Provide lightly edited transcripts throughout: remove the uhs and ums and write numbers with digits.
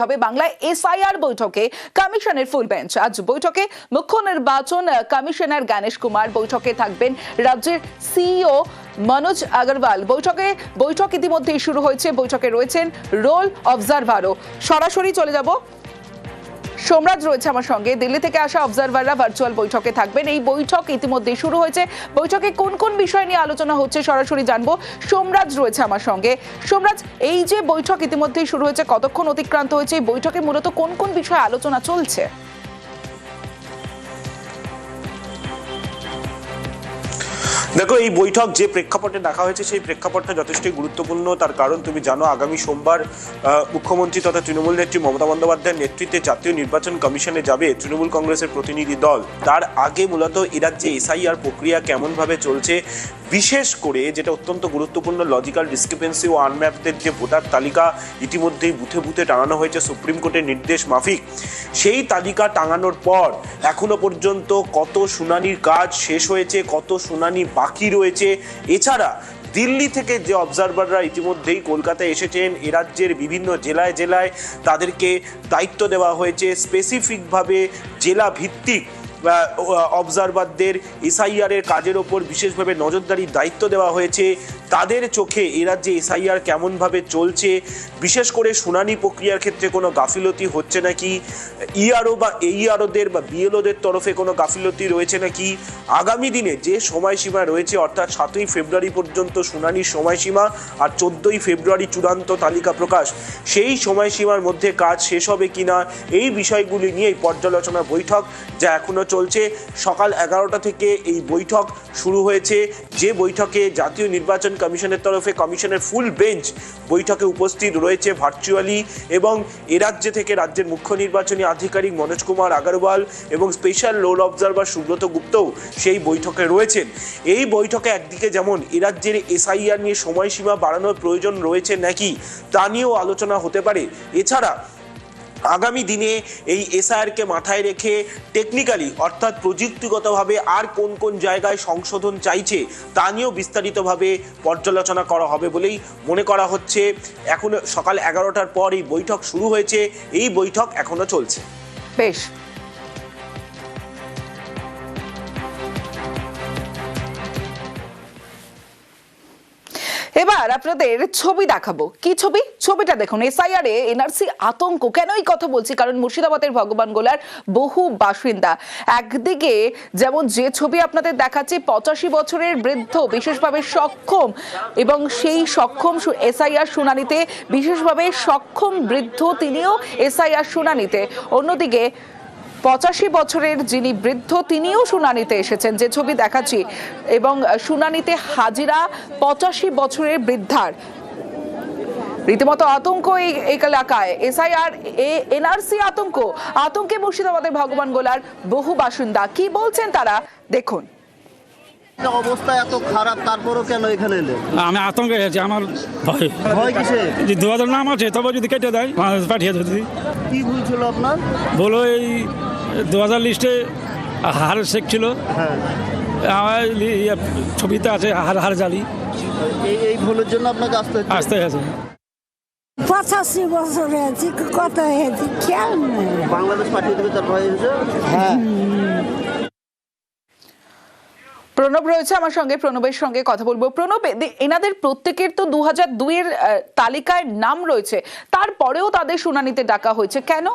হবে বাংলায় এসআইআর বৈঠকে কমিশনের ফুল বেঞ্চ। আজ বৈঠকে মুখ্য নির্বাচন কমিশনার গণেশ কুমার, বৈঠকে থাকবেন রাজ্যের সিইও মনোজ আগরওয়াল। বৈঠক ইতিমধ্যেই শুরু হয়েছে, বৈঠকে রয়েছেন রোল অবজারভারও। সরাসরি চলে যাব, সোমরাজ রয়েছে আমার সঙ্গে, দিল্লি থেকে আসা অবজারভাররা ভার্চুয়াল বৈঠকে থাকবেন। এই বৈঠক ইতিমধ্যেই শুরু হয়েছে, বৈঠকে কোন কোন বিষয় নিয়ে আলোচনা হচ্ছে সরাসরি জানবো। সোমরাজ রয়েছে আমার সঙ্গে। সোমরাজ, এই যে বৈঠক ইতিমধ্যেই শুরু হয়েছে, কতক্ষণ অতিক্রান্ত হয়েছে, এই বৈঠকে মূলত কোন কোন বিষয়ে আলোচনা চলছে? দেখো, এই বৈঠক যে প্রেক্ষাপটে ডাকা হয়েছে সেই প্রেক্ষাপটটা যথেষ্টই গুরুত্বপূর্ণ। তার কারণ তুমি জানো, আগামী সোমবার মুখ্যমন্ত্রী তথা তৃণমূল নেত্রী মমতা বন্দ্যোপাধ্যায়ের নেতৃত্বে জাতীয় নির্বাচন কমিশনে যাবে তৃণমূল কংগ্রেসের প্রতিনিধি দল। তার আগে মূলত এ রাজ্যে এসআইআর প্রক্রিয়া কেমনভাবে চলছে, বিশেষ করে যেটা অত্যন্ত গুরুত্বপূর্ণ, লজিক্যাল ডিসক্রিপেন্সি ও আনম্যাপদের যে ভোটার তালিকা ইতিমধ্যেই বুথে বুথে টাঙানো হয়েছে সুপ্রিম কোর্টের নির্দেশ মাফিক, সেই তালিকা টাঙানোর পর এখনো পর্যন্ত কত শুনানির কাজ শেষ হয়েছে, কত শুনানি বাকি রয়েছে। এছাড়া দিল্লি থেকে যে অবজারভাররা ইতিমধ্যেই কলকাতায় এসেছেন, এ রাজ্যের বিভিন্ন জেলায় জেলায় তাদেরকে দায়িত্ব দেওয়া হয়েছে, স্পেসিফিকভাবে জেলা ভিত্তিক অবজারভারদের এসআইআর এর কাজের ওপর বিশেষভাবে নজরদারির দায়িত্ব দেওয়া হয়েছে। তাদের চোখে এ রাজ্যে এসআইআর কেমনভাবে চলছে, বিশেষ করে শুনানি প্রক্রিয়ার ক্ষেত্রে কোনো গাফিলতি হচ্ছে নাকি, ইআরও বা এইআরওদের বা বিএলওদের তরফে কোনো গাফিলতি রয়েছে নাকি, আগামী দিনে যে সময়সীমা রয়েছে অর্থাৎ 7ই ফেব্রুয়ারি পর্যন্ত শুনানির সময়সীমা আর 14ই ফেব্রুয়ারি চূড়ান্ত তালিকা প্রকাশ, সেই সময়সীমার মধ্যে কাজ শেষ হবে কিনা, এই বিষয়গুলি নিয়েই পর্যালোচনা বৈঠক যা এখনো চলছে। সকাল 11টা থেকে এই বৈঠক শুরু হয়েছে, যে বৈঠকে জাতীয় নির্বাচন কমিশনের তরফে কমিশনের ফুল বেঞ্চ বৈঠকে উপস্থিত রয়েছে ভার্চুয়ালি, এবং এ রাজ্য থেকে রাজ্যের মুখ্য নির্বাচনী আধিকারিক মনোজ কুমার আগরওয়াল এবং স্পেশাল রোল অবজারভার সুব্রত গুপ্তও সেই বৈঠকে রয়েছেন। এই বৈঠকে একদিকে যেমন এ রাজ্যের এসআইআর নিয়ে সময়সীমা বাড়ানোর প্রয়োজন রয়েছে নাকি তা নিয়েও আলোচনা হতে পারে। এছাড়া আগামী দিনে এই এসআইআরকে মাথায় রেখে টেকনিক্যালি অর্থাৎ প্রযুক্তিগতভাবে আর কোন কোন জায়গায় সংশোধন চাইছে তা নিয়েও বিস্তারিতভাবে পর্যালোচনা করা হবে বলেই মনে করা হচ্ছে। এখন সকাল 11টার পর এই বৈঠক শুরু হয়েছে, এই বৈঠক এখনো চলছে। বেশ, এবার আপনাদের ছবি দেখাবো। কি ছবি? ছবিটা দেখুন। এসআইআর এ এনআরসি আতঙ্ক। কেন এই কথা বলছি? কারণ মুর্শিদাবাদের ভগবান গোলার বহু বাসিন্দা, একদিকে যেমন যে ছবি আপনাদের দেখাচ্ছি, 85 বছরের বৃদ্ধ বিশেষভাবে সক্ষম, এবং সেই সক্ষম এসআইআর শুনানিতে বিশেষভাবে সক্ষম বৃদ্ধ তিনিও এসআইআর শুনানিতে। অন্যদিকে 85 বছরের যিনি বৃদ্ধ তিনিও শুনানিতে এসেছেন, যে ছবি দেখাচ্ছি, এবং শুনানিতে হাজিরা 85 বছরের বৃদ্ধার। রীতিমতো আতঙ্ক এই এলাকায়। এসআইআর এনআরসি আতঙ্কে মুর্শিদাবাদের ভগবান গোলার বহু বাসিন্দা। কি বলছেন তারা, দেখুন। অবস্থা এত খারাপ, তারপরও কেন এখানে এলেন? আমি আতঙ্কে আছি, আমার ভয়। ভয় কিসে? যে 2000 নাম আছে, তবে যদি কেটে দেয় পাঠিয়ে যদি। কি ভুল ছিল আপনার? বলো, এই 2000 লিস্টে হার শেখ ছিল, হ্যাঁ, আমার ছবিতে আছে হার জালি। এই ভুলের জন্য আপনাকে আসতে আছে। 85 বছরে আছি, কত হয়েছে খেয়াল নেই। বাংলাদেশ পাঠিয়ে দেবে, তার ভয় হয়েছে। হ্যাঁ, প্রণব রয়েছে আমার সঙ্গে, প্রণবের সঙ্গে কথা বলবো। প্রণব, এনাদের প্রত্যেকের তো 2002 এর তালিকায় নাম রয়েছে, তারপরেও তাদের শুনানিতে ডাকা হয়েছে কেন?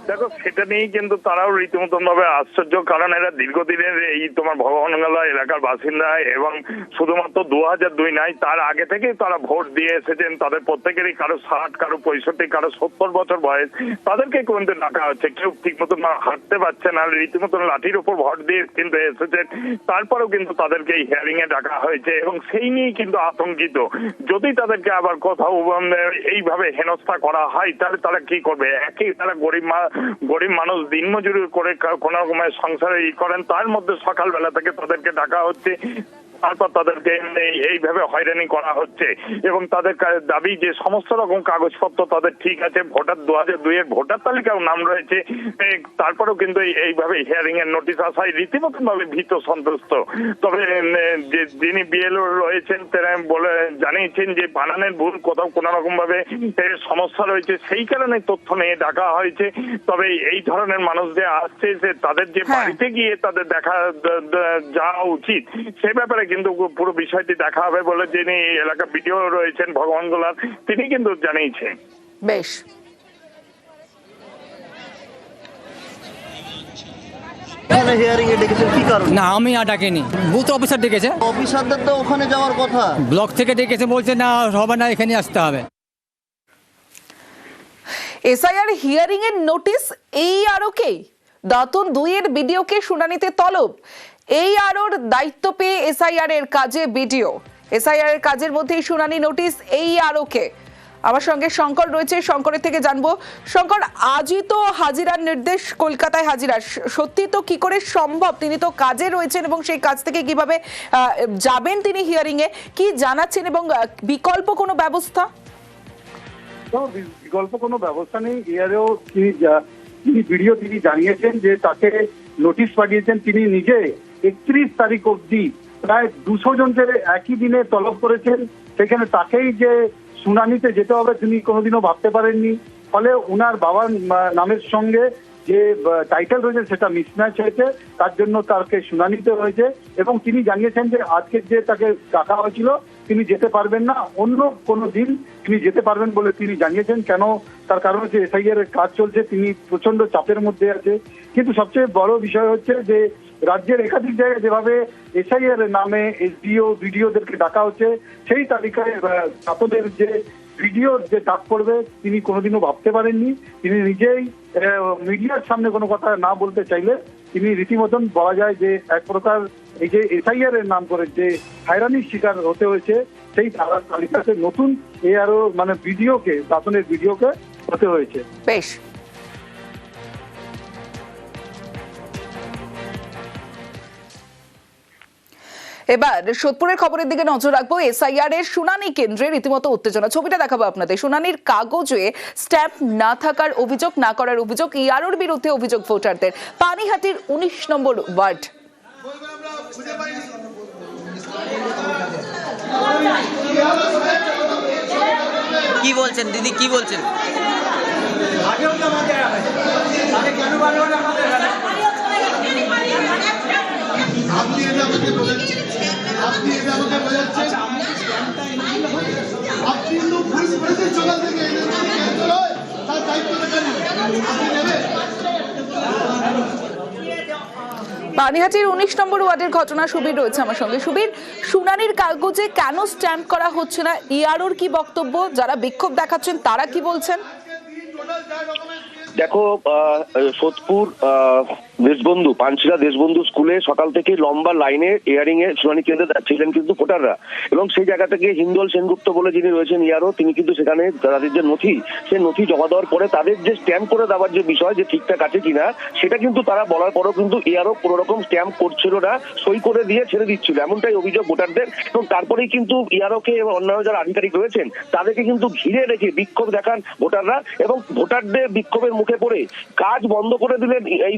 দেখো, সেটা নিয়েই কিন্তু তারাও রীতিমতন ভাবে আশ্চর্য, কারণ এরা দীর্ঘদিনের এই তোমার ভগবানগোলা এলাকার বাসিন্দা, এবং শুধুমাত্র 2002 নাই, তার আগে থেকেই তারা ভোট দিয়ে এসেছেন। তাদের প্রত্যেকেরই কারো 60, কারো 65, কারো 70 বছর বয়স। তাদেরকে কিন্তু ডাকা হচ্ছে। কেউ ঠিক মতন হাঁটতে পারছে না, রীতিমতন লাঠির উপর ভোট দিয়ে কিন্তু এসেছেন। তারপরেও কিন্তু তাদেরকে এই হিয়ারিং এ ডাকা হয়েছে, এবং সেই নিয়েই কিন্তু আতঙ্কিত। যদি তাদেরকে আবার কোথাও এইভাবে হেনস্থা করা হয়, তাহলে তারা কি করবে? একই তারা গরিব মানুষ, দিনমজুরি করে কোনো রকমের সংসারে করেন, তার মধ্যে সকালবেলা থেকে তাদেরকে ডাকা হচ্ছে। তারপর তাদেরকে এইভাবে হয়রানি করা হচ্ছে এবং তাদের দাবি যে সমস্ত রকম কাগজপত্র তাদের ঠিক আছে, ভোটার 2002 ভোটার তালিকাও নাম রয়েছে, তারপরেও কিন্তু এইভাবে হিয়ারিং এর নোটিশ আসায় রীতিমতো ভাবে ভীত সন্ত্রস্ত। তবে যিনি বিএলও রয়েছেন তারা জানিয়েছেন যে বানানের ভুল কোথাও কোনো রকম ভাবে সমস্যা রয়েছে, সেই কারণে তথ্য নিয়ে ডাকা হয়েছে। তবে এই ধরনের মানুষ যে আসছে যে তাদের যে বাড়িতে গিয়ে তাদের দেখা যাওয়া উচিত সে ব্যাপারে কিন্তু পুরো বিষয়টি দেখা হবে বলে যিনি এলাকা বিডিও রয়েছেন ভগবান গোলার তিনি কিন্তু জানিয়েছেন। বেশ, এখানে হিয়ারিং এ ডেকেছেন কি কারণ? না আমি আর ডাকিনি, বুথ অফিসার ডেকেছে, অফিসারদের তো ওখানে যাওয়ার কথা। ব্লক থেকে ডেকেছে, বলছে না হবে না, এখানে আসতে হবে। এসআইআর হিয়ারিং এর নোটিশ এই আরোকেই দাঁতন 2 এর বিডিওকে শুনানিতে তলব। এই আরোর দায়িত্ব পেয়ে এসআইআর এর কাজে বিডিও, এসআইআর এর কাজের মধ্যেই শুনানি নোটিশ এই আরোকে। আমার সঙ্গে শঙ্কর রয়েছে, শঙ্করের থেকে জানবো। শঙ্কর, আজই তো হাজিরার নির্দেশ, কলকাতায় হাজিরা, সত্যি তো কি করে সম্ভব? তিনি তো কাজে রয়েছেন এবং সেই কাজ থেকে কিভাবে যাবেন তিনি হিয়ারিং এ, কি জানাচ্ছেন এবং বিকল্প কোনো ব্যবস্থা? বিকল্প কোনো ব্যবস্থা নেই। এআরও তিনি ভিডিও তিনি জানিয়েছেন যে তাকে নোটিশ পাঠিয়েছেন, তিনি নিজে 31 তারিখ অবধি প্রায় 200 জনকে একই দিনে তলব করেছেন। সেখানে তাকেই যে শুনানিতে যেতে হবে তিনি কোনোদিনও ভাবতে পারেননি। ফলে উনার বাবার নামের সঙ্গে যে টাইটেল রয়েছে সেটা মিসম্যাচ হয়েছে, তার জন্য তাকে শুনানিতে হয়েছে এবং তিনি জানিয়েছেন যে আজকে যে তাকে ডাকা হয়েছিল তিনি যেতে পারবেন না, অন্য কোনো দিন তিনি যেতে পারবেন বলে তিনি জানিয়েছেন। কেন? তার কারণ হচ্ছে এসআইআর এর কাজ চলছে, তিনি প্রচন্ড চাপের মধ্যে আছে। কিন্তু সবচেয়ে বড় বিষয় হচ্ছে যে রাজ্যের একাধিক জায়গায় যেভাবে এসআইআর এর নামে এসডিও বিডিওদেরকে ডাকা হচ্ছে, সেই তালিকায় ছাত্রদের যে ভিডিওর যে ডাক পড়বে তিনি কোনোদিনও ভাবতে পারেননি। তিনি নিজেই মিডিয়ার সামনে কোনো কথা না বলতে চাইলে তিনি রীতিমতন বলা যায় যে এক প্রকার এই যে এসআইআর এর নাম করে যে হয়রানির শিকার হতে হয়েছে সেই তালিকাতে নতুন এআরও মানে ভিডিওকে, শাসনের ভিডিওকে হতে হয়েছে। বেশ, এবার সোদপুরের খবরের দিকে নজর রাখবো। এসআইআর এর শুনানি কেন্দ্রে রীতিমতো উত্তেজনা, ছবিটা দেখাবো আপনাদের। শুনানির কাগজে স্ট্যাম্প না থাকার অভিযোগ, না করার অভিযোগ, ইয়ারোর বিরুদ্ধে অভিযোগ ভোটারদের। পানিহাটির 19 নম্বর ওয়ার্ড। কি বলছেন দিদি, কি বলছেন? আপনি এটা আমাকে বোঝাচ্ছেন, আপনি এটা আমাকে বোঝাচ্ছেন, আপনি কিন্তু ভুল করেছেন সকাল থেকে, তার দায়িত্বটা আপনি নেবেন। পানিহাটির 19 নম্বর ওয়ার্ডের ঘটনা। সুবীর রয়েছে আমার সঙ্গে। সুবীর, শুনানির কাগজে কেন স্ট্যাম্প করা হচ্ছে না, ইয়ারোর কি বক্তব্য? যারা বিক্ষোভ দেখাচ্ছেন তারা কি বলছেন? দেখো, সোদপুর দেশবন্ধু পানশিলা দেশবন্ধু স্কুলে সকাল থেকে লম্বা লাইনে হিয়ারিং এ শুনানি কেন্দ্রে ছিলেন কিন্তু ভোটাররা, এবং সেই জায়গা থেকে হিন্দল সেনগুপ্ত বলে যিনি রয়েছেন ইয়ারও, তিনি কিন্তু সেখানে তাদের যে নথি, সে নথি জমা দেওয়ার পরে তাদের যে স্ট্যাম্প করে দেওয়ার যে বিষয় যে ঠিকঠাক আছে কিনা সেটা কিন্তু তারা বলার পরও কিন্তু ইয়ারও কোনো রকম স্ট্যাম্প করছিল না, সই করে দিয়ে ছেড়ে দিচ্ছিল, এমনটাই অভিযোগ ভোটারদের। এবং তারপরেই কিন্তু ইয়ারোকে এবং অন্যান্য যারা আধিকারিক রয়েছেন তাদেরকে কিন্তু ঘিরে রেখে বিক্ষোভ দেখান ভোটাররা, এবং ভোটারদের বিক্ষোভের মুখে পড়ে কাজ বন্ধ করে দিলেন এই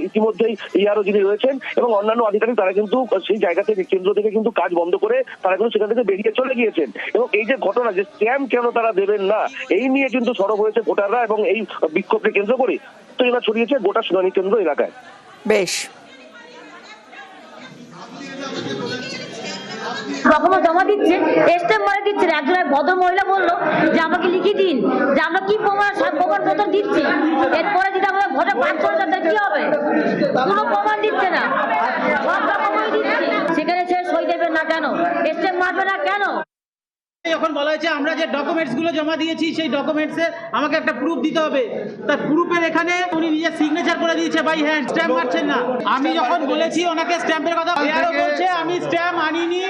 ইতিমধ্যেই ইয়ারও যিনি রয়েছেন এবং অন্যান্য আধিকারিক, তারা কিন্তু সেই জায়গা থেকে, কেন্দ্র থেকে কিন্তু কাজ বন্ধ করে তারা কিন্তু সেখান থেকে বেরিয়ে চলে গিয়েছেন। এবং এই যে ঘটনা, যে স্ট্যাম্প কেন তারা দেবেন না, এই নিয়ে কিন্তু সরব হয়েছে ভোটাররা এবং এই বিক্ষোভকে কেন্দ্র করে তো এবার ছড়িয়েছে গোটা শুনানি কেন্দ্র এলাকায়। বেশ, ডকুমেন্ট জমা দিচ্ছে, স্ট্যাম্প মারা দিচ্ছে। একজন ভদ্র মহিলা বললো যে আমাকে লিখে দিন যে আমরা কি প্রমাণ পত্র দিচ্ছি, এরপরে যদি আমরা ভোটে পাস করে যাতে কি হবে, কোনো প্রমাণ দিচ্ছে না, সব ডকুমেন্ট দিচ্ছে। সেখানে সে সই দেবে না কেন, স্ট্যাম্প মারবে না কেন? যখন বলা হয়েছে আমরা যে ডকুমেন্টস গুলো জমা দিয়েছি সেই ডকুমেন্টসে আমাকে একটা প্রুফ দিতে হবে, তার প্রুফের এখানে উনি নিজের সিগনেচার করে দিয়েছে বাই হ্যান্ড, স্ট্যাম্প মারছেন না। আমি যখন বলেছি ওনাকে স্ট্যাম্পের কথা, এআরও বলছে আমি স্ট্যাম্প আনিনি,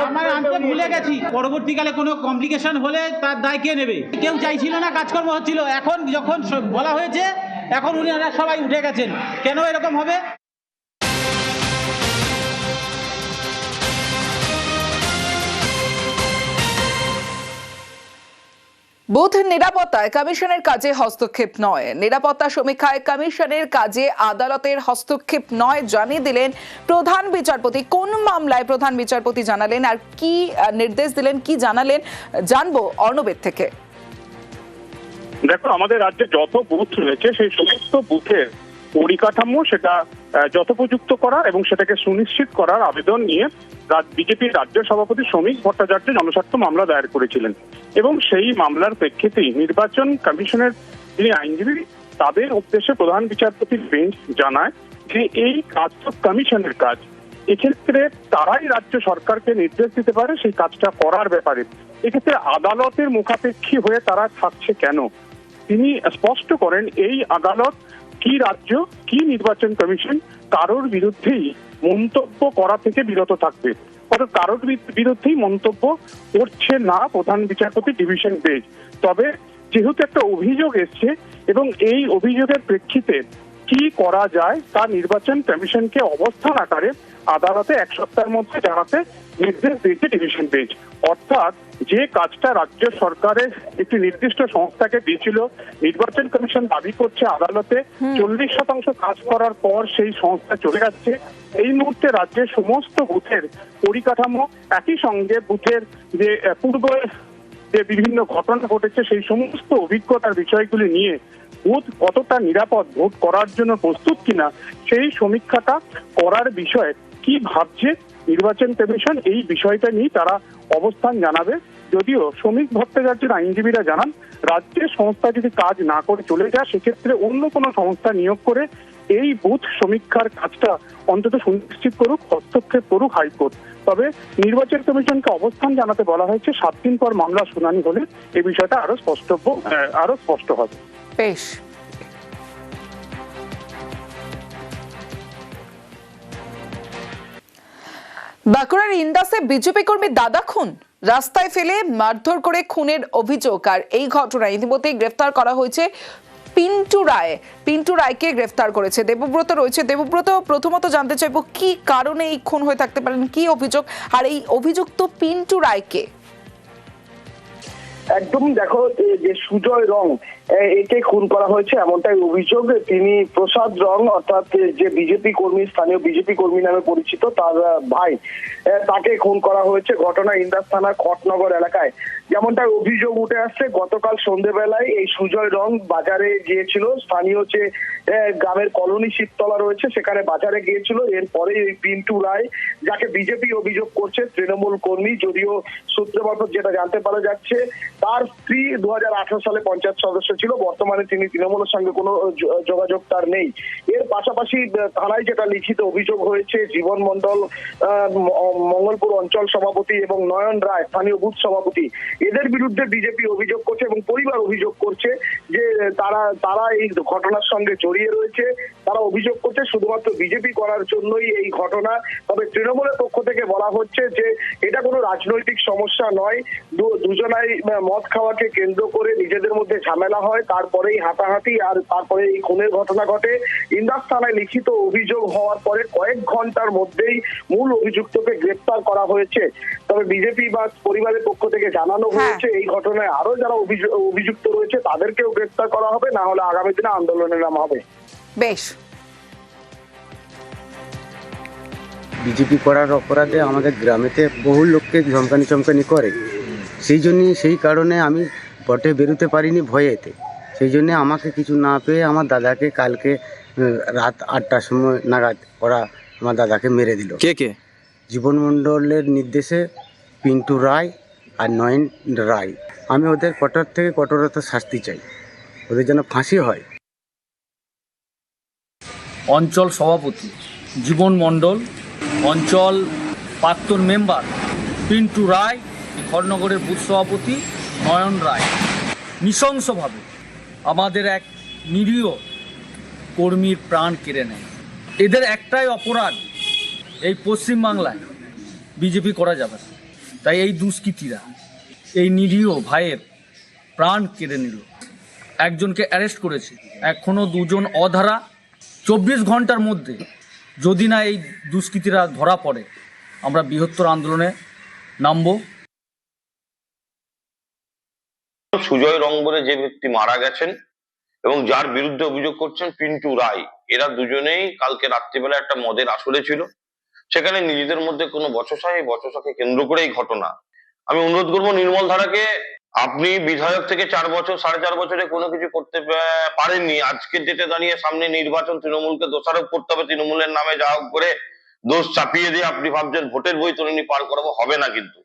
আমার আনতে ভুলে গেছি। পরবর্তীকালে কোনো কমপ্লিকেশন হলে তার দায় কে নেবে? কেউ চাইছিল না, কাজকর্ম হচ্ছিল। এখন যখন বলা হয়েছে এখন উনি সবাই উঠে গেছেন। কেন এরকম হবে? বুথ নিরাপত্তায় কমিশনের কাজে হস্তক্ষেপ নয়, নিরাপত্তা সমীক্ষায় কমিশনের কাজে আদালতের হস্তক্ষেপ নয় জানিয়ে দিলেন প্রধান বিচারপতি। কোন মামলায় প্রধান বিচারপতি জানালেন আর কি নির্দেশ দিলেন, কি জানালেন, জানবো অর্ণবের থেকে। দেখো, আমাদের রাজ্যে যত বুথ রয়েছে সেই সমস্ত বুথের পরিকাঠামো সেটা যথোপযুক্ত করা এবং সেটাকে সুনিশ্চিত করার আবেদন নিয়ে বিজেপির রাজ্য সভাপতি শ্রমিক ভট্টাচার্য জনস্বার্থ মামলা দায়ের করেছিলেন এবং সেই মামলার প্রেক্ষিতেই নির্বাচন কমিশনের যিনি আইনজীবী তাদের উদ্দেশ্যে প্রধান বিচারপতির বেঞ্চ জানায় যে এই কাজ তো কমিশনের কাজ, এক্ষেত্রে তারাই রাজ্য সরকারকে নির্দেশ দিতে পারে সেই কাজটা করার ব্যাপারে। এক্ষেত্রে আদালতের মুখাপেক্ষী হয়ে তারা থাকছে কেন? তিনি স্পষ্ট করেন এই আদালত কি রাজ্য কি নির্বাচন কমিশন কারোর বিরুদ্ধেই মন্তব্য করা থেকে বিরত থাকবে, অর্থাৎ কারোর বিরুদ্ধেই মন্তব্য করছে না প্রধান বিচারপতি ডিভিশন বেঞ্চ। তবে যেহেতু একটা অভিযোগ এসছে এবং এই অভিযোগের প্রেক্ষিতে কি করা যায় তা নির্বাচন কমিশনকে অবস্থান আকারে আদালতে 1 সপ্তাহের মধ্যে জানাতে নির্দেশ দিয়েছে ডিভিশন বেঞ্চ। অর্থাৎ যে কাজটা রাজ্য সরকারের একটি নির্দিষ্ট সংস্থাকে দিয়েছিল, নির্বাচন কমিশন দাবি করছে আদালতে 40% কাজ করার পর সেই সংস্থা চলে যাচ্ছে। এই মুহূর্তে রাজ্যের সমস্ত বুথের পরিকাঠামো, একই সঙ্গে বুথের যে পূর্বে যে বিভিন্ন ঘটনা ঘটেছে সেই সমস্ত অভিজ্ঞতার বিষয়গুলি নিয়ে বুথ কতটা নিরাপদ, ভোট করার জন্য প্রস্তুত কিনা সেই সমীক্ষাটা করার বিষয়ে কি ভাবছে নির্বাচন কমিশন, এই বিষয়টা নিয়ে তারা অবস্থান জানাবে। যদিও শ্রমিক ভট্টাচার্যের আইনজীবীরা জানান রাজ্যের সংস্থা যদি কাজ না করে চলে যায় সেক্ষেত্রে অন্য কোনো সংস্থা নিয়োগ করে এই বুথ সমীক্ষার কাজটা অন্তত সুনিশ্চিত করুক, হস্তক্ষেপ করুক হাইকোর্ট। তবে নির্বাচন কমিশনকে অবস্থান জানাতে বলা হয়েছে, 7 দিন পর মামলা শুনানি হলে এই বিষয়টা আরো স্পষ্ট হবে। বেশ, বাঁকুড়ার ইন্দাসে বিজেপি কর্মী দাদা খুন, রাস্তায় ফেলে মারধর করে খুনের অভিযোগ। আর এই ঘটনায় ইতিমধ্যেই গ্রেফতার করা হয়েছে পিন্টু রায়কে গ্রেফতার করেছে দেবব্রত রয়েছে। দেবব্রত, প্রথমত জানতে চাইবো কি কারণে এই খুন হয়ে থাকতে পারেন, কি অভিযোগ, আর এই অভিযুক্ত পিন্টু রায়কে? একদম দেখো, যে সুজয় রং একে খুন করা হয়েছে এমনটাই অভিযোগ। তিনি প্রসাদ রং অর্থাৎ যে বিজেপি কর্মী, স্থানীয় বিজেপি কর্মী নামে পরিচিত, তার ভাই, তাকে খুন করা হয়েছে। ঘটনা ইন্দাস থানার খটনগর এলাকায়। যেমনটাই অভিযোগ উঠে আসছে, গতকাল সন্ধ্যেবেলায় এই সুজয় রং বাজারে গিয়েছিল, স্থানীয় যে গ্রামের কলোনি শিবতলা রয়েছে সেখানে বাজারে গিয়েছিল। এরপরে এই পিন্টু রায়, যাকে বিজেপি অভিযোগ করছে তৃণমূল কর্মী, যদিও সূত্র মারফত যেটা জানতে পারা যাচ্ছে তার স্ত্রী 2018 সালে পঞ্চায়েত সদস্য ছিল, বর্তমানে তিনি তৃণমূলের সঙ্গে কোনো যোগাযোগ তার নেই। এর পাশাপাশি থানায় যেটা লিখিত অভিযোগ হয়েছে, জীবন মণ্ডল মঙ্গলপুর অঞ্চল সভাপতি এবং নয়ন রায় স্থানীয় বুথ সভাপতি, এদের বিরুদ্ধে বিজেপি অভিযোগ করছে এবং পরিবার অভিযোগ করছে যে তারা এই ঘটনার সঙ্গে জড়িয়ে রয়েছে। তারা অভিযোগ করছে শুধুমাত্র বিজেপি করার জন্যই এই ঘটনা। তবে তৃণমূলের পক্ষ থেকে বলা হচ্ছে যে এটা কোনো রাজনৈতিক সমস্যা নয়, দুজনাই মদ খাওয়াকে কেন্দ্র করে নিজেদের মধ্যে ঝামেলা হয়, তারপরেই হাতাহাতি আর তারপরে এই খুনের ঘটনা ঘটে। ইন্দাস থানায় লিখিত অভিযোগ হওয়ার পরে কয়েক ঘন্টার মধ্যেই মূল অভিযুক্তকে গ্রেফতার করা হয়েছে। তবে বিজেপি বা পরিবারের পক্ষ থেকে জানানো হয়েছে এই ঘটনায় আরো যারা অভিযুক্ত রয়েছে তাদেরকেও গ্রেফতার করা হবে, না হলে আগামী দিনে আন্দোলনের নাম হবে। বেশ, বিজেপি করার অপরাধে আমাদের গ্রামেতে বহু লোককে চমকানি করে, সেই কারণে আমি পথে বেরোতে পারিনি ভয়েতে। সেই জন্য আমাকে কিছু না পেয়ে আমার দাদাকে কালকে রাত 8টার সময় নাগাদ ওরা আমার দাদাকে মেরে দিল। কে? জীবন মণ্ডলের নির্দেশে পিন্টু রায় আর নয়ন রায়। আমি ওদের কঠোর থেকে কঠোরতা শাস্তি চাই, ওদের যেন ফাঁসি হয়। অঞ্চল সভাপতি জীবন মণ্ডল, অঞ্চল প্রাক্তন মেম্বার পিন্টু রায়, খড়নগরের বুথ সভাপতি নয়ন রায় নৃশংসভাবে আমাদের এক নিরীহ কর্মীর প্রাণ কেড়ে নেয়। এদের একটাই অপরাধ, এই পশ্চিমবাংলায় বিজেপি করা যাবে না। তাই এই দুষ্কৃতীরা এই নিরীহ ভাইয়ের প্রাণ কেড়ে নিল। একজনকে অ্যারেস্ট করেছে, এখনও 2 জন অধারা। 24 ঘন্টার মধ্যে যদি না এই দুষ্কৃতীরা ধরা পড়ে আমরা বৃহত্তর আন্দোলনে নামব। সুজয় রং বলে যে ব্যক্তি মারা গেছেন এবং যার বিরুদ্ধে অভিযোগ করছেন পিন্টু রায়, এরা দুজনেই কালকে রাত্রিবেলা একটা মদের আসরে ছিল। সেখানে নিজেদের মধ্যে কোনো বচসা, এই বচসাকে কেন্দ্র করে এই ঘটনা। আমি অনুরোধ করবো নির্মল ধারাকে, আপনি বিধায়ক থেকে 4 বছর 4.5 বছরে কোনো কিছু করতে পারেননি। আজকের ডেটে দাঁড়িয়ে সামনে নির্বাচন, তৃণমূলকে দোষারোপ করতে হবে, তৃণমূলের নামে যা হোক করে দোষ চাপিয়ে দিয়ে আপনি ভাবছেন ভোটের বৈতরণী পার করাবো, হবে না। কিন্তু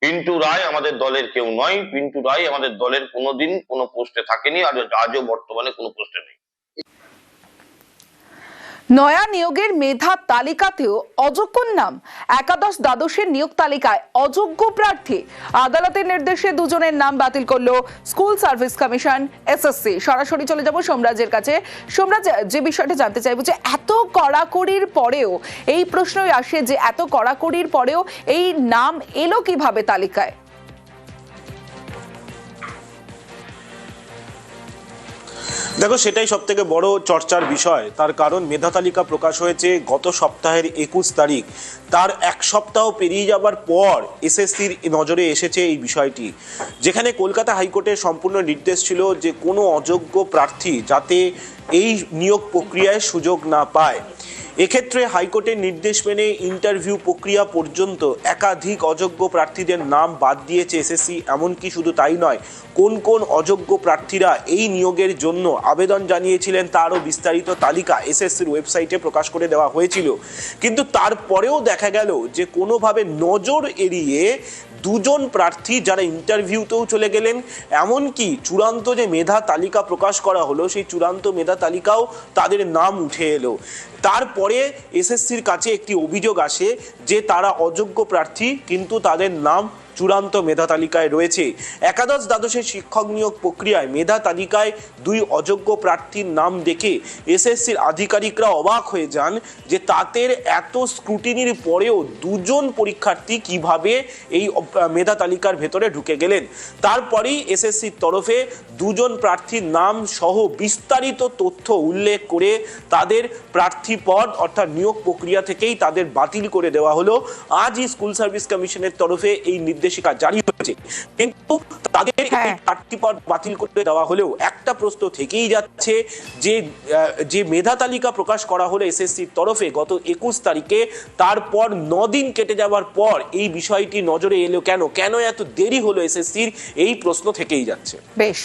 পিন্টু রায় আমাদের দলের কেউ নয়। পিন্টু রায় আমাদের দলের কোনোদিন কোনো পোস্টে থাকেনি, আর আজও বর্তমানে কোনো পোস্টে নেই। নয়া নিয়োগের মেধা তালিকাতেও অযোগ্যর নাম। একাদশ দ্বাদশের নিয়োগ তালিকায় অযোগ্য প্রার্থী। আদালতের নির্দেশে দুজনের নাম বাতিল করলো স্কুল সার্ভিস কমিশন, এসএসসি। সরাসরি চলে যাব সোমরাজের কাছে। সোমরাজ, যে বিষয়টা জানতে চাইবো যে এত কড়াকড়ির পরেও এই প্রশ্নই আসে যে এত কড়াকড়ির পরেও এই নাম এলো কিভাবে তালিকায়? দেখো, সেটাই সব থেকে বড় চর্চার বিষয়। তার কারণ মেধা তালিকা প্রকাশ হয়েছে গত সপ্তাহের 21 তারিখ। তার এক সপ্তাহ পেরিয়ে যাবার পর এসএসসির নজরে এসেছে এই বিষয়টি, যেখানে কলকাতা হাইকোর্টের সম্পূর্ণ নির্দেশ ছিল যে কোনো অযোগ্য প্রার্থী যাতে এই নিয়োগ প্রক্রিয়ায় সুযোগ না পায়। এক্ষেত্রে হাইকোর্টের নির্দেশ মেনে ইন্টারভিউ প্রক্রিয়া পর্যন্ত একাধিক অযোগ্য প্রার্থীদের নাম বাদ দিয়েছে এসএসসি। এমনকি শুধু তাই নয়, কোন কোন অযোগ্য প্রার্থীরা এই নিয়োগের জন্য আবেদন জানিয়েছিলেন তারও বিস্তারিত তালিকা এসএসসির ওয়েবসাইটে প্রকাশ করে দেওয়া হয়েছিল। কিন্তু তারপরেও দেখা গেল যে কোনোভাবে নজর এড়িয়ে দুজন প্রার্থী যারা ইন্টারভিউতেও চলে গেলেন, এমনকি চূড়ান্ত যে মেধা তালিকা প্রকাশ করা হলো সেই চূড়ান্ত মেধা তালিকাও তাদের নাম উঠে এলো। তারপরে এসএসসির কাছে একটি অভিযোগ আসে যে তারা অযোগ্য প্রার্থী, কিন্তু তাদের নাম চূড়ান্ত মেধা তালিকায় রয়েছে। একাদশ দ্বাদশের শিক্ষক নিয়োগ প্রক্রিয়ায় মেধা তালিকায় 2 অযোগ্য প্রার্থীর নাম দেখে এসএসসির আধিকারিকরা অবাক হয়ে যান যে তাদের এত স্ক্রুটিনির পরেও 2জন পরীক্ষার্থী কিভাবে এই মেধা তালিকার ভেতরে ঢুকে গেলেন। তারপরেই এসএসসির তরফে 2জন প্রার্থীর নাম সহ বিস্তারিত তথ্য উল্লেখ করে তাদের প্রার্থী পদ অর্থাৎ নিয়োগ প্রক্রিয়া থেকেই তাদের বাতিল করে দেওয়া হলো। আজই স্কুল সার্ভিস কমিশনের তরফে এই নির্দেশিকা জারি হয়েছে, কিন্তু তাদের এই প্রার্থী পদ বাতিল করে দেওয়া হলেও একটা প্রশ্ন থেকেই যাচ্ছে যে মেধা তালিকা প্রকাশ করা হলো এসএসসির তরফে গত 21 তারিখে, তারপর 9 দিন কেটে যাওয়ার পর এই বিষয়টি নজরে এলো কেন? কেন এত দেরি হলো এসএসসির? এই প্রশ্ন থেকেই যাচ্ছে। বেশ,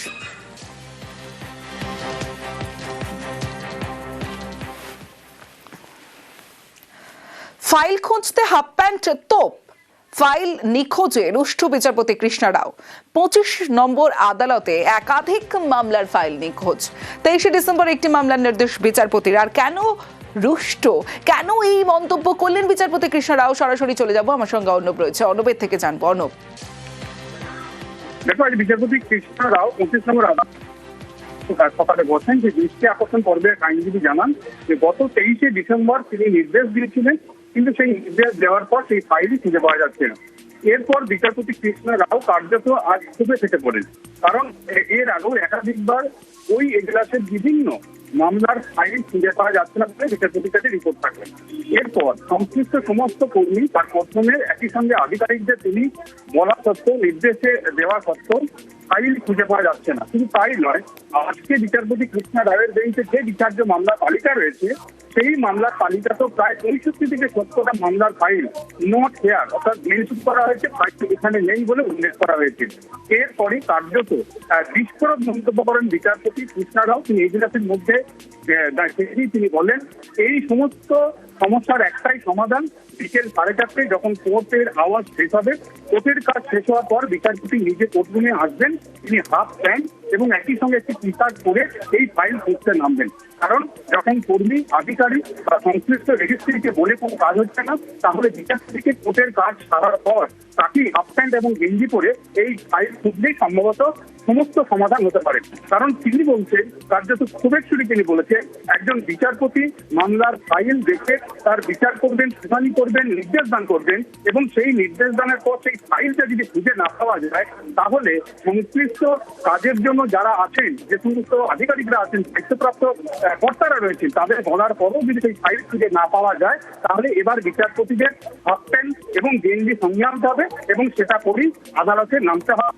ফাইল খুঁজতে হাফ প্যান্ট তোপ। ফাইল নিখোঁজে রুষ্ট বিচারপতি কৃষ্ণা রাও। 25 নম্বর আদালতে একাধিক মামলার ফাইল নিখোঁজ। 23 ডিসেম্বর একটি মামলার নির্দেশ বিচারপতির। আর কেন রুষ্ট, কেন এই মন্তব্য করলেন বিচারপতি কৃষ্ণা রাও? সরাসরি চলে যাব, আমার সঙ্গে অর্ণব রয়েছে, অর্ণবের থেকে জানবো। অর্ণব, দেখো, আজ বিচারপতি কৃষ্ণা রাও 25 নম্বর আদালত সকালে বলছেন যে দৃষ্টি আকর্ষণ পর্বের আইনজীবী জানান যে গত 23 ডিসেম্বর তিনি নির্দেশ দিয়েছিলেন, কিন্তু সেই নির্দেশ দেওয়ার পর সেই ফাইলই খুঁজে পাওয়া যাচ্ছে না। এরপর বিচারপতি কৃষ্ণা রাও কার্যত আজ খুবই ফেটে পড়েন, কারণ এর আগেও একাধিকবার ওই এজলাসের বিভিন্ন মামলার ফাইল খুঁজে পাওয়া যাচ্ছে না বলে বিচারপতির কাছে রিপোর্ট থাকবেন। এরপর সংশ্লিষ্ট সমস্ত কর্মী তার প্রথমের একই সঙ্গে আধিকারিকদের তিনি বলা সত্ত্বেও, নির্দেশে দেওয়া সত্ত্বেও ফাইল খুঁজে পাওয়া যাচ্ছে না। শুধু তাই নয়, আজকে বিচারপতি কৃষ্ণা রায়ের বেঞ্চে যে বিচার্য মামলার তালিকা রয়েছে সেই মামলার তালিকা তো প্রায় 65 থেকে 70টা মামলার ফাইল নট হেয়ার, অর্থাৎ মেনশন করা হয়েছে, ফাইল এখানে নেই বলে উল্লেখ করা হয়েছে। এরপরই কার্যত বিস্ফোরক মন্তব্য করেন বিচারপতি কৃষ্ণা রাও। তিনি এজলাসের মধ্যে তিনি বলেন এই সমস্ত সমস্যার একটাই সমাধান, বিকেল 4:30 যখন কোর্টের আওয়াজ শেষ হবে, কোর্টের কাজ শেষ হওয়ার পর বিচারপতি নিজে কোর্টরুমে আসবেন, তিনি হাফ প্যান্ট এবং একই সঙ্গে একটি টি শার্ট পরে এই ফাইল খুঁজতে নামবেন। কারণ যখন কর্মী, আধিকারিক বা সংশ্লিষ্ট রেজিস্ট্রিকে বলে কোনো কাজ হচ্ছে না, তাহলে বিচারপতিকে কোর্টের কাজ সারার পর তাকে হাফ প্যান্ট এবং গেঞ্জি পরে এই ফাইল খুঁজলেই সম্ভবত সমস্ত সমাধান হতে পারে। কারণ তিনি বলছেন, কার্যত ক্ষোভের সুরে তিনি বলেছেন, একজন বিচারপতি মামলার ফাইল দেখে তার বিচার করবেন, শুনানি করবেন, নির্দেশ দান করবেন, এবং সেই নির্দেশ দানের পর সেই ফাইলটা যদি খুঁজে না পাওয়া যায়, তাহলে সংশ্লিষ্ট কাজের জন্য যারা আছেন, যে সমস্ত আধিকারিকরা আছেন, দায়িত্বপ্রাপ্ত কর্তারা রয়েছেন, তাদের বলার পরেও যদি সেই ফাইল খুঁজে না পাওয়া যায়, তাহলে এবার বিচারপতিদের হাফ প্যান্ট এবং গেঞ্জি সঙ্গে আনতে হবে এবং সেটা করেই আদালতে নামতে হবে।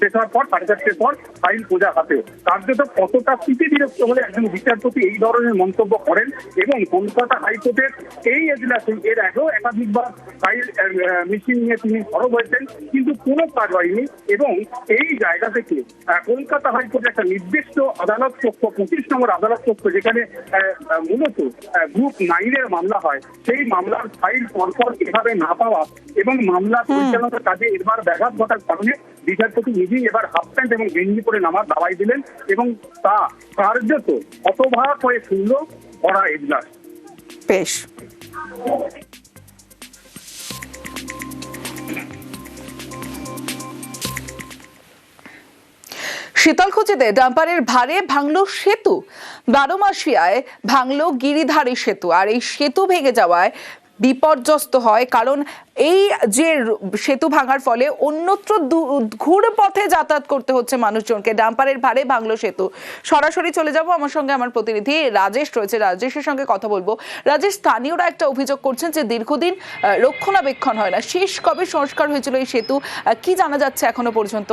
শেষ হওয়ার পর 4:30 পর ফাইল পূজা হাতে। কার্যত কতটা স্থিতিবিরক্ত হলে একজন বিচারপতি এই ধরনের মন্তব্য করেন। এবং কলকাতা হাইকোর্টের এই এজলাসে এর আগেও একাধিকবার ফাইল মিশিং নিয়ে তিনি সরব হয়েছেন, কিন্তু কোনো কাজ হয়নি। এবং এই জায়গা থেকে কলকাতা হাইকোর্টের একটা নির্দিষ্ট আদালত কক্ষ, 25 নম্বর আদালত কক্ষ, যেখানে মূলত গ্রুপ 9-এর মামলা হয়, সেই মামলার ফাইল পরপর এভাবে না পাওয়া এবং মামলা পরিচালনার কাজে এবার ব্যাঘাত ঘটার কারণে বিচারপতি নিজেই এবার হাফ প্যান্ট এবং গেঞ্জি পরে নামার দাওয়াই দিলেন এবং তা কার্যত হতবাক হয়ে শুনল ভরা এজলাস। বেশ, শীতলকুচিতে ডাম্পারের ভারে ভাঙল সেতু, 12 মাসিয়ায় ভাঙল গিরিধারী সেতু। আর এই সেতু ভেঙে যাওয়ায় বিপর্যস্ত হয়, কারণ এই যে সেতু ভাঙার ফলে অন্যত্র ঘুরে পথে যাতায়াত করতে হচ্ছে মানুষজনকে। ডাম্পারের ভারে ভাঙল সেতু। সরাসরি চলে যাব, আমার সঙ্গে আমার প্রতিনিধি রাজেশ রয়েছে, রাজেশের সঙ্গে কথা বলবো। রাজেশ, স্থানীয়রা একটা অভিযোগ করছেন যে দীর্ঘদিন রক্ষণাবেক্ষণ হয় না। শেষ কবে সংস্কার হয়েছিল এই সেতু, কি জানা যাচ্ছে এখনো পর্যন্ত?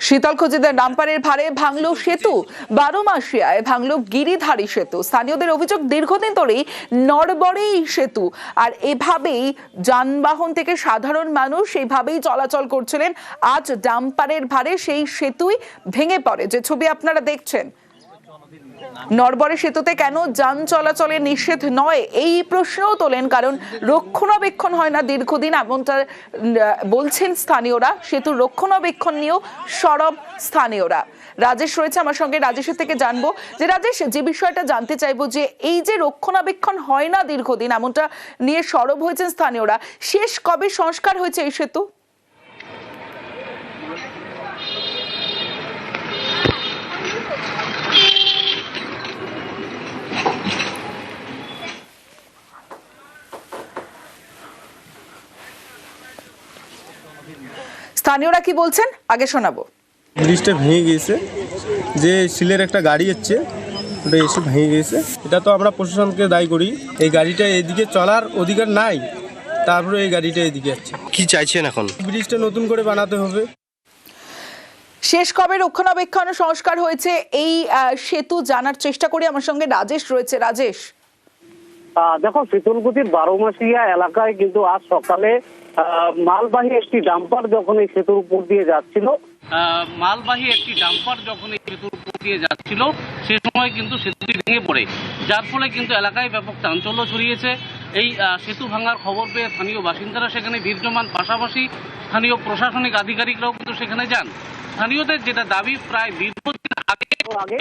শীতলকুচিতে ডাম্পারের ভারে ভাঙল সেতু, 12 মাসিয়ায় ভাঙল গিরিধারী সেতু। স্থানীয়দের অভিযোগ দীর্ঘদিন ধরেই নড়বড়ে এই সেতু, আর এভাবেই যানবাহন থেকে সাধারণ মানুষ এইভাবেই চলাচল করছিলেন। আজ ডাম্পারের ভারে সেই সেতুই ভেঙে পড়ে, যে ছবি আপনারা দেখছেন। নড়বড়ে সেতুতে কেন যান চলাচলে নিষেধ নয়, এই প্রশ্নও তোলেন, কারণ রক্ষণাবেক্ষণ হয় না দীর্ঘদিন, এমনটা বলছেন স্থানীয়রা। সেতুর রক্ষণাবেক্ষণ নিয়েও সরব স্থানীয়রা। রাজেশ রয়েছে আমার সঙ্গে, রাজেশের থেকে জানবো যে রাজেশ, যে বিষয়টা জানতে চাইবো যে এই যে রক্ষণাবেক্ষণ হয় না দীর্ঘদিন, এমনটা নিয়ে সরব হয়েছেন স্থানীয়রা, শেষ কবে সংস্কার হয়েছে এই সেতু? স্থানীয়রা কি বলছেন আগে শোনাবো। ব্রিজটা ভেঙে গিয়েছে, যে সিলের একটা গাড়ি হচ্ছে ওটা এসে ভেঙে গিয়েছে। এটা তো আমরা প্রশাসনকে দায়ী করি, এই গাড়িটা এদিকে চলার অধিকার নাই, তারপরে এই গাড়িটা এদিকে যাচ্ছে। কি চাইছেন এখন? ব্রিজটা নতুন করে বানাতে হবে। শেষ কবে রক্ষণাবেক্ষণ সংস্কার হয়েছে এই সেতু জানার চেষ্টা করি, আমার সঙ্গে রাজেশ রয়েছে। রাজেশ, দেখো, শীতলকুচির 12 মাসিয়া এলাকায় কিন্তু আজ সকালে মালবাহী একটি ডাম্পার যখন এই সেতুর উপর দিয়ে যাচ্ছিল সে সময় কিন্তু সেতুটি ভেঙে পড়ে, যার ফলে কিন্তু এলাকায় ব্যাপক চাঞ্চল্য ছড়িয়েছে। এই সেতু ভাঙার খবর পেয়ে স্থানীয় বাসিন্দারা সেখানে ভিড় জমান, পাশাপাশি স্থানীয় প্রশাসনিক আধিকারিকরাও কিন্তু সেখানে যান। স্থানীয়দের যেটা দাবি, প্রায় দীর্ঘদিন আগে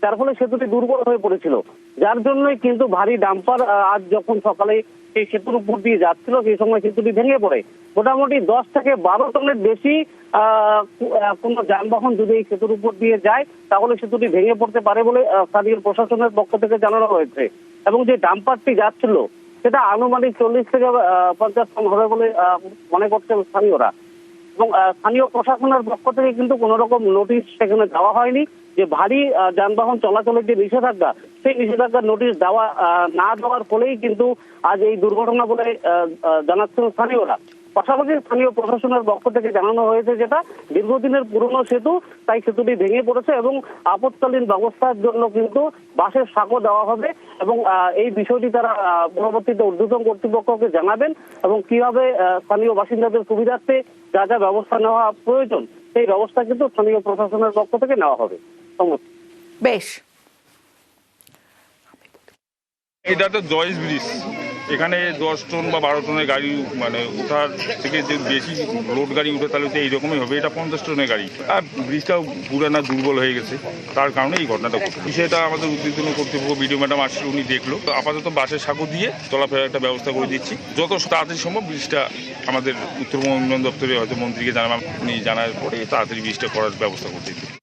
যার ফলে সেতুটি দুর্বল হয়ে পড়েছিল, যার জন্যই কিন্তু ভারী ডাম্পার আজ যখন সকালে সেই সেতুর উপর দিয়ে যাচ্ছিল সেই সময় সেতুটি ভেঙে পড়ে। মোটামুটি 10 থেকে 12 টনের বেশি কোনো যানবাহন যদি এই সেতুর উপর দিয়ে যায় তাহলে সেতুটি ভেঙে পড়তে পারে বলে স্থানীয় প্রশাসনের পক্ষ থেকে জানানো হয়েছে। এবং যে ডাম্পারটি যাচ্ছিল সেটা আনুমানিক 40 থেকে 50 টন হবে বলে মনে করছেন স্থানীয়রা। এবং স্থানীয় প্রশাসনের পক্ষ থেকে কিন্তু কোনো রকম নোটিশ সেখানে দেওয়া হয়নি, যে ভারী যানবাহন চলাচলের যে নিষেধাজ্ঞা, সেই নিষেধাজ্ঞার নোটিশ দেওয়া না দেওয়ার ফলেই কিন্তু আজ এই দুর্ঘটনা বলে জানাচ্ছেন স্থানীয়রা। পাশাপাশি স্থানীয় প্রশাসনের পক্ষ থেকে জানানো হয়েছে যেটা দীর্ঘদিনের পুরনো সেতু, তাই সেতুটি ভেঙে পড়েছে এবং আপৎকালীন ব্যবস্থার জন্য কিন্তু বাসের সাঁকো দেওয়া হবে এবং এই বিষয়টি তারা পরবর্তীতে ঊর্ধ্বতন কর্তৃপক্ষকে জানাবেন এবং কিভাবে স্থানীয় বাসিন্দাদের সুবিধার্থে যা যা ব্যবস্থা নেওয়া প্রয়োজন সেই ব্যবস্থা কিন্তু স্থানীয় প্রশাসনের পক্ষ থেকে নেওয়া হবে। বেশ, এটা তো জয়েস ব্রিজ, এখানে 10 টন বা 12 টনের গাড়ি মানে ওঠার থেকে যে বেশি লোড গাড়ি উঠে তাহলে তো এইরকমই হবে। এটা 50 টনের গাড়ি, আর ব্রিজটাও পুরানা দুর্বল হয়ে গেছে, তার কারণে এই ঘটনাটা ঘটে। বিষয়টা আমাদের উদ্বোধন কর্তৃপক্ষ বিডিও ম্যাডাম আসছে, উনি দেখলো। আপাতত বাসের সাঁকো দিয়ে চলাফেরার একটা ব্যবস্থা করে দিচ্ছি। যত তাড়াতাড়ি সম্ভব ব্রিজটা আমাদের উত্তরবঙ্গ উন্নয়ন দপ্তরে হয়তো মন্ত্রীকে জানালাম, উনি জানার পরে তাড়াতাড়ি ব্রিজটা করার ব্যবস্থা করতে দিচ্ছি।